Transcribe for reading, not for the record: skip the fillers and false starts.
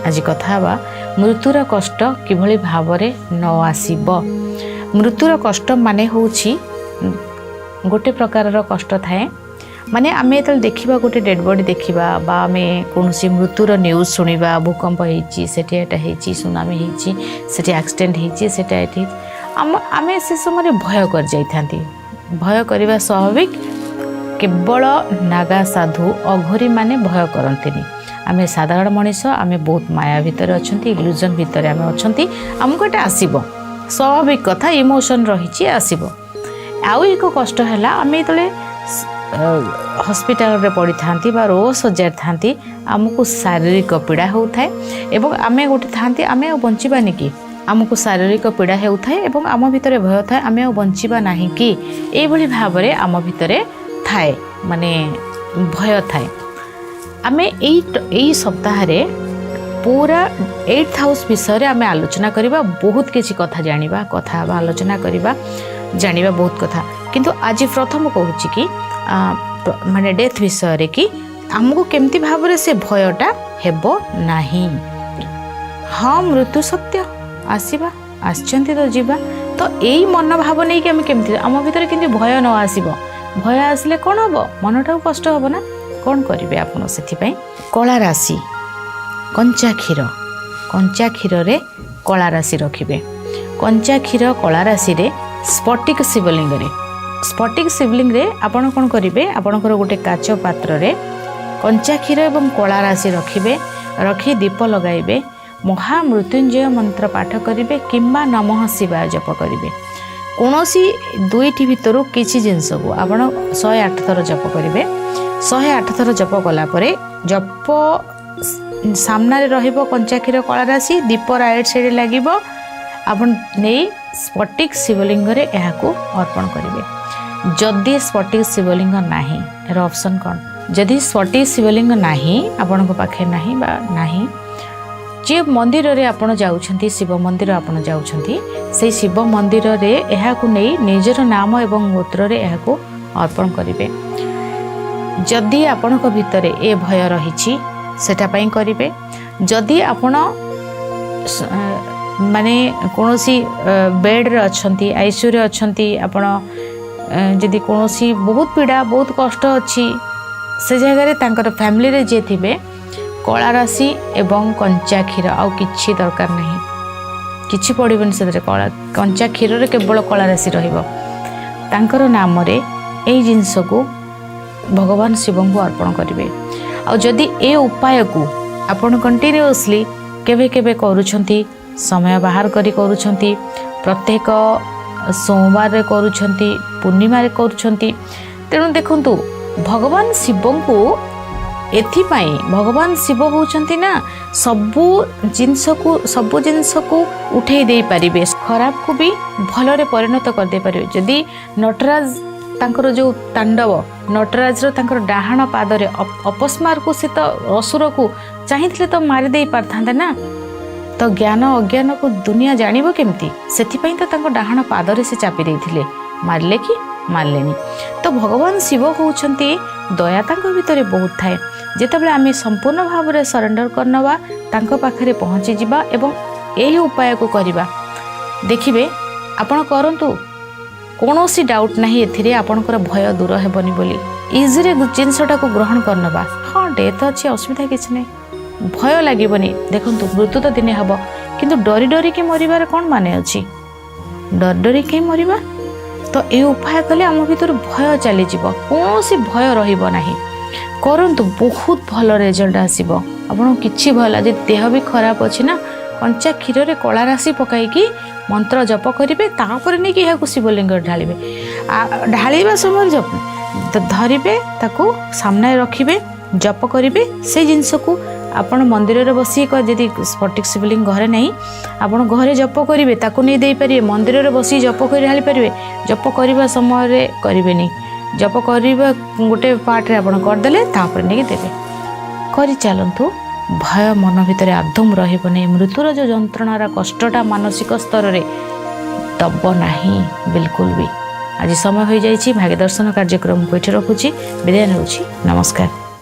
आज कथा बा मृत्युर कष्ट किभली भावरे न आसीब। मृत्युर कष्ट माने होउछि गोटे प्रकार कष्ट थाए माने आमे तो देखिबा गोटे डेड बॉडी देखिबा बा आमे कोनोसी मृत्युर न्यूज सुनिबा भूकंप हेछि सेठी एटा हेछि सुनामी हेछि सेठी एक्सीडेंट हेछि सेटा एठी आमे से समय भय कर जाई थांती। भय करबा स्वाभाविक, केवल नागा साधु अघोरी माने भय करंतिनी। आमे साधारण मनीष आमे बहुत माया भितर अछंती, इल्यूजन भितर आमे अछंती, हमको एटा आसीबो स्वाभाविक कथा, इमोशन रहिछि आसीबो। आउ एक कष्ट हैला आमे तले हॉस्पिटल रे पड़ी थांती बा रोज सजार थांती, आमको शारीरिक पीड़ा होउथाय एवं आमे गोटे थांती आमे बंचिबानी कि आमको शारीरिक पीड़ा होउथाय एवं आम भितर भय थाय आमे बंचिबा नाही कि ए भली भाबरे आम भितर थाए माने भय थाए। आमे एई सप्ताह रे पूरा 8th हाउस विषय आमे आलोचना करिबा, बहुत किछि कथा जानिबा, कथा आलोचना करिबा, जानिबा बहुत कथा। किंतु आज प्रथम कहूछि कि माने डेथ विषय रे कि हमको केमती भाबरे से भयटा हेबो नाही। हाँ मृत्यु सत्य आसीबा, आछंती तो जीवा, तो एई मन भाव नै कि हम केमती आम भीतर केमती भय न आसीबो। भय आसले कोन हबो, मनटा कष्ट हबो ना। कोन करिवे आपण सेथि पई कला राशि कंचा क्षीर रे कला राशि रखिबे। कंचा क्षीर कला राशि रे स्फटिक शिवलिंग रे आपण कोन करिवे, आपणकर गोटे काच पात्र रे कंचा क्षीर एवं कला राशि रखिबे, रखी दीप लगाइबे, महामृत्युंजय मंत्र पाठ करिवे किंबा नमः शिवाय जप करिवे। कोनोसी दुईटी भितर किछि जिंस को आपण 108 थर जप करिवे। 108 थर जप कला परे जप सामना रे रहिबो कंचा क्षीर कला राशि, दीप राइट साइड लागिबो, आपण नै स्फटिक शिवलिंग रे एहाकू अर्पण करिवे। जदि स्फटिक शिवलिंग नाही एरो ऑप्शन कोन, जदि स्फटिक शिवलिंग नाही आपण को पाखे नाही बा नाही, जे मंदिर रे आपण जाउछंती, शिव मंदिर आपण जाउछंती, से शिव मंदिर रे एहाकू नै निजर नाम एवं गोत्र रे एहाकू अर्पण करिवे। जदि आपण को भितरे ए भय रहिछि सेटा पई करिवे। जदि आपण माने कोनोसी बेड रे अछंती, आईसीयू रे अछंती, आपण जदि कोनोसी बहुत पीड़ा बहुत कष्ट अछि से जगह रे तांकर फैमिली रे जे थिबे कला राशि एवं कंचा क्षीर आउ किछि दरकार नहीं, किछि पड़िबन से कला कंचा क्षीर रे केवल कला राशि रहिबो। तांकर नाम रे एई जिंस को भगवान शिव को अर्पण करिवे। आ जदि ए उपाय को आपण कंटिन्यूअसली केबे केबे करूछंती, समय बाहर करी करूछंती, प्रत्येक सोमवार रे करूछंती, पूर्णिमा रे करूछंती, तेणु देखंतु भगवान शिव को एथिपाई भगवान शिव होउछंती ना सबु जिंस को उठेई दे पारिबे, खराब को भी भल रे परिणत कर दे पारिबे। जदि नटराज तांकर जो तांडव नटराज रो तांकर डाहाण पाद रे अपस्मार को से तो असुर को चाहिथिले तो मारि दे पारथांते ना, तो ज्ञान अज्ञान को दुनिया जानिबो केमती, सेथिपई तो तांकर डाहाण पाद रे से चापी देथिले, मारले कि मारलेनी। तो भगवान शिव होउछंती दया तांको भितरे बहुत थाए। जेतेबेले आमे संपूर्ण भाव रे सरेंडर करनवा, तांको पाखरे पहुंची जिबा एवं एही उपाय को करिबा, देखिबे आपण करंतु कोनोसी डाउट नाही एथिरे आपणकर भय दूर हेबनी बोली। इजिरे जिनसटा को ग्रहण करनवा। हाँ डेथ अछि, असुविधा किछ नै, भय लागिबनी। देखंतु मृत्यु तो दिने हबो, किंतु डरी डरी के मरिबार कोन माने अछि, डर डरी के मरिबा। तो ए उपाय कले आम भीतर भय चली जीव, कोनोसी भय रहिबो नाही। करंतु बहुत भल रिजल्ट आसीबो। आपण किछि भला जे देह भी खराब अछि ना, कंचा क्षीर रे कला राशि पकाई कि मंत्र जप करिवे, तापर नै कि एहाकू शिवलिंग ढालिबे। ढालिबा समय जप धरिबे, ताकू सामने रखिबे, जप करिवे। से जिंस को आपण मंदिर रे बसी जदि स्फटिक शिवलिंग घरे नहीं, आपण घरे जप करिवे, ताकू नै देई परिवे, मंदिर रे बसी जप करि ढाली परिवे। जप करिबा समय रे करिवेनी, जप करिबा गोटे पार्ट रे आपण कर देले, तापर नै देबे करि चलंतु। भय मन भितर आदम रहिबो नै। मृत्युर जो जंत्रणार कष्टटा मानसिक स्तर रे दब नाही बिल्कुल भी। आज समय हो जाइछि, भाग्य दर्शन कार्यक्रम को एठे रखुछि, विदाय नेउछि, नमस्कार।